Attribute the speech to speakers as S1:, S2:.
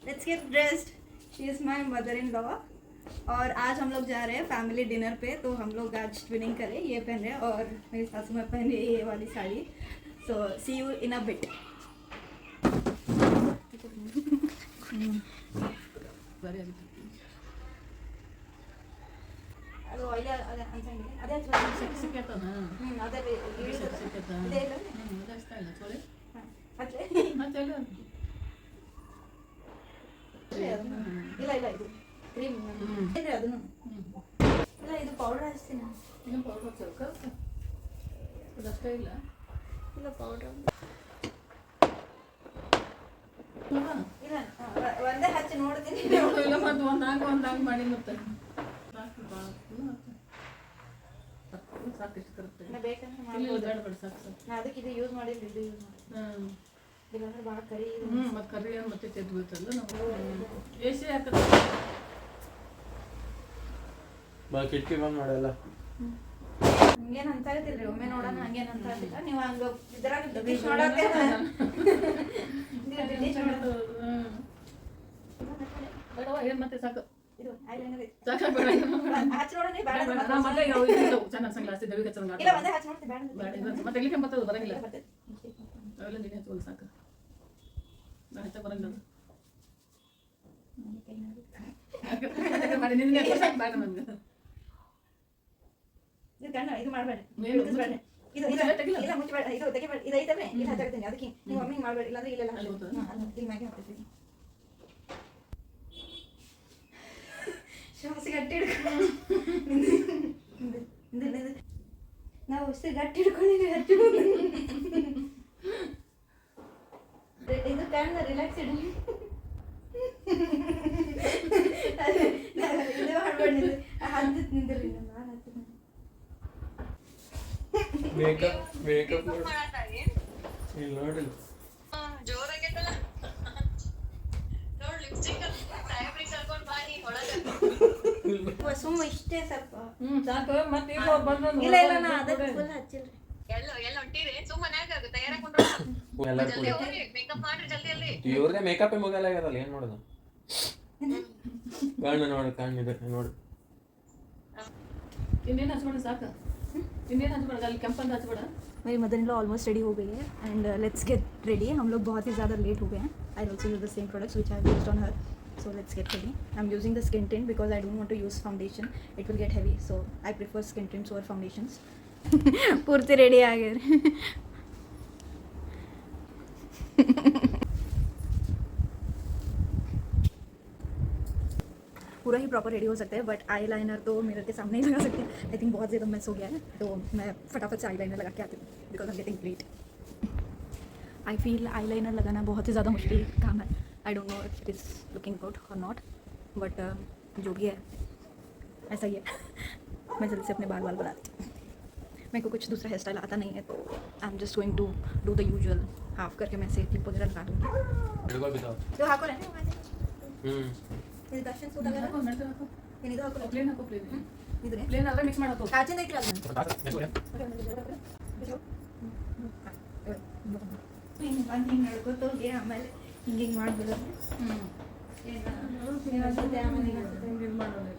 S1: Let's get dressed. She is my mother in law. और आज हम लोग जा रहे हैं फैमिली डिनर पे. तो हम लोग आज ट्विनिंग करें. ये पहन रहे हैं और मेरी सासू माँ पहन रही है ये वाली साड़ी. सो सी यू इन अ बिट. ಅದು ಒಳ್ಳೆ ಅದೇ ಅನ್ಸಂಗಿಲ್ಲ. ಅದೇ ಇಲ್ಲ ಇಲ್ಲ ಇದು ಕ್ರೀಮ್ ಅದನ್ನು ಇಲ್ಲ ಇದು ಪೌಡರ್ ಹಚ್ತೀನಿ.
S2: ಏನು ಪೌಡರ್ ಹಚ್ಚೋಕ ಅದಷ್ಟೇ ಇಲ್ಲ.
S1: ಇಲ್ಲ ಪೌಡರ್
S2: ಇಲ್ಲ
S1: ಒಂದೇ ಹಚ್ಚಿ ನೋಡ್ತೀನಿ.
S2: ಇಲ್ಲ ಮತ್ತೆ ಒಂದಾಗ ಮಾಡಿ ಮತ್ತೆ ಸಾಕು ಇಷ್ಟು ಕರುತ್ತೆ.
S1: ಬೇಕಂದ್ರೆ
S2: ಇಲ್ಲ ಬೇಡ ಬೇಡ ಸಾಕು ಸಾಕು.
S1: ನಾ ಅದಕ್ಕೆ ಇದು ಯೂಸ್ ಮಾಡಿಲ್ಲ. ಇದು ಯೂಸ್ ಮಾಡಿ ಇಲ್ಲಾಂದ್ರೆ ಭಾಳ ಕರಿ.
S2: ಮತ್ತೆ ಕರಿ ಮತ್ತೆ ತೆದ್ದು ಬೀಳ್ತಲ್ಲ ನಾವು ಎಸಿ ಹಾಕದ
S3: ಬಾ ಕಿಟಕಿ ಬಂದ್ ಮಾಡಲ್ಲ.
S1: ಹಂಗೇನು ಅಂತ ಹೇಳ್ತಿಲ್ರಿ. ಒಮ್ಮೆ ನೋಡೋಣ. ಹಂಗೇನು ಅಂತ ಹೇಳ್ತಿಲ್ಲ ನೀವು. ಹಂಗೆ ಇದ್ರಾಗ ಡಿಶ್ ನೋಡಕ್ಕೆ
S2: ಬೇಡವಾ ಏನು ಮತ್ತೆ ಸಾಕು.
S1: ಇದು ಐಲೈನರ್ ಐತಿ.
S2: ಸಾಕು ಬೇಡ
S1: ಹಚ್ಚಿ ನೋಡೋಣ. ಬೇಡ
S2: ಮತ್ತೆ ಇವು ಚೆನ್ನಾಗಿ ಸಂಗ್ಲಾಸ್ ದವಿ ಕಚ್ಚಂಗ
S1: ಇಲ್ಲ ಒಂದೇ ಹಚ್ಚಿ ನೋಡ್ತೀನಿ. ಬೇಡ
S2: ಬೇಡ ಮತ್ತೆ ಇಲ್ಲಿ ಕೆಂಪತ್ತದು ಬರಂಗಿಲ್ಲ. ಅವೆಲ್ಲ ನೀನು ಹಚ್ಚೋದು ಸಾಕು. ನಾನು ಹಚ್ಚ ಬರಂಗಿಲ್ಲ. ಮಾಡಿ ನಿನ್ನೆ ಸಾಕು ಬೇಡ ನನಗೆ.
S1: ಇದು ಕಣ್ಣ ಇದು ಮಾಡಬೇಡ. ಇದು ಇಲ್ಲ ಮುಚ್ಚಬೇಡ. ಇದು ತೆಗಿಬೇಡ. ಇದು ಐತವೆ ಇಲ್ಲಿ ಹಚ್ಚಾಕ್ತೀನಿ. ಅದಕ್ಕೆ ನೀವು ಮಮ್ಮಿಗೆ ಮಾಡಬೇಡ. ಇಲ್ಲಾಂದ್ರೆ ಇಲ್ಲೆಲ್ಲ ಇಲ್ಲಿ ಮ್ಯಾಗೆ ಹಾಕ್ತೀನಿ. ಶ್ವಾಸ ಗಟ್ಟಿ ಹಿಡ್ಕೊಂಡು ನಾವು ಉಸಿರು ಗಟ್ಟಿ ಹಿಡ್ಕೊಂಡಿದ್ದೀವಿ. ಹಚ್ಚಿಕೊಂಡು ಇದು ಕಣ್ಣ ರಿಲ್ಯಾಕ್ಸ್ ಇಡಿ. ಇದು ಮಾಡ್ಬೇಡಿ. ಹತ್ತಿತ್ತು ನಿಂದ್ರಿ. ನಾನು ಹತ್ತಿದ್ದು
S3: ಮೇಕಪ್ ಇಲ್ಲಿ ನೋಡಿಲ್ಲ.
S1: ಸುಮ್ಮ ಇಷ್ಟೇ ಸ್ವಲ್ಪ
S2: ಸಾಕು ಮತ್ತೆ ಈಗ ಬಂದು
S1: ಇಲ್ಲ ಇಲ್ಲ ನಾ ಅದಕ್ಕೆ ಫುಲ್ ಹಚ್ಚಿಲ್ರಿ.
S3: ಇವ್ರಿಗೆ ಮೇಕಪ್ ಮುಗಲ್ಲ ಆಗ್ಯದಲ್ಲ. ಏನ್ ನೋಡುದು ಕಣ್ಣು ನೋಡು. ಕಣ್ಣಿದೆ ನೋಡು.
S2: ಇನ್ನೇನು ಹಚ್ಬೇಡ ಸಾಕು. ಇನ್ನೇನು ಹಚ್ಬೇಡ. ಅಲ್ಲಿ ಕೆಂಪಂದು ಹಚ್ಬೇಡ.
S1: मेरी mother in law almost ready हो गई है एंड लेट्स गेट रेडी. हम लोग बहुत ही ज़्यादा लेट हो गए हैं. I also use the same products which I used on her. So let's get ready. I'm using the skin tint because I don't want to use foundation. It will get heavy. So I prefer skin tints over foundations. पूर्ति ready आ गए. पूरा ही proper ready हो सकते हैं but eye liner तो mirror के सामने ही लगा सकते हैं. आई थिंक बहुत ज़्यादा मिस हो गया है तो मैं फटाफट से आई लाइनर लगा के आती हूँ because I getting late. I feel eyeliner लगाना बहुत ही ज़्यादा मुश्किल काम है. I don't know if it is looking good और नॉट बट जो भी है ऐसा ही है. मैं जल्दी से अपने बाल बनाती हूँ. मेरे को कुछ दूसरा हेयर स्टाइल आता नहीं है तो I am just going to do the usual half करके मैं से क्लिप वगैरह लगा दूँगी. जो हाको रहने ಇದು ದರ್ಶನ್ ಸೂಟ್ ಆಗಲ್ಲ. ಏನಿದು ಹಾಕೋ
S2: ಪ್ಲೇನ್ ಹಾಕೋ. ಪ್ಲೇನ್
S1: ಇದ್ರೆ
S2: ಪ್ಲೇನ್ ಆದ್ರೆ ಮಿಕ್ಸ್ ಮಾಡಬೇಕು.
S1: ಕಾಚಿಂದ ಇಟ್ರಲ್ಲ ಹಿಂಗೆ ನಡ್ಕೋತ ಹೋಗಿ ಆಮೇಲೆ ಹಿಂಗೆ ಮಾಡ್ಬಿಡ.
S2: ಇದು ಮಾಡೋದು